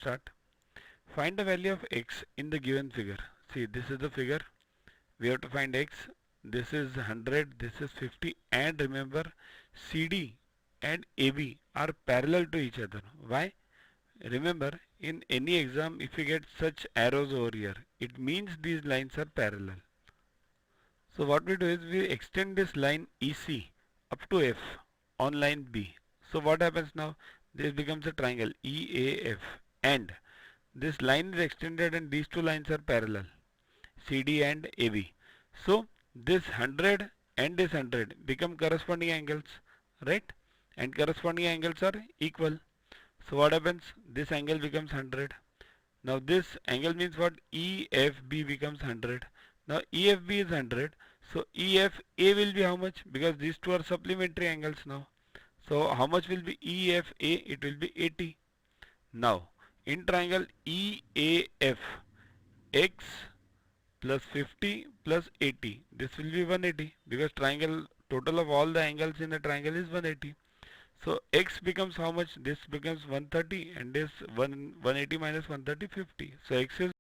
Start. Find the value of x in the given figure. See, this is the figure. We have to find x. This is 100, this is 50, and remember CD and AB are parallel to each other. Why? Remember, in any exam, if you get such arrows over here, it means these lines are parallel. So what we do is we extend this line EC up to F on line B. So what happens now? This becomes a triangle EAF, and this line is extended and these two lines are parallel, CD and AB. So this 100 and this 100 become corresponding angles, right? And corresponding angles are equal. So what happens? This angle becomes 100. Now this angle means what? EFB becomes 100. Now EFB is 100. So EFA will be how much? Because these two are supplementary angles now. So how much will be EFA? It will be 80. Now in triangle EAF, x plus 50 plus 80. This will be 180 because triangle total of all the angles in the triangle is 180. So x becomes how much? This becomes 130, and this 180 minus 130, 50. So x is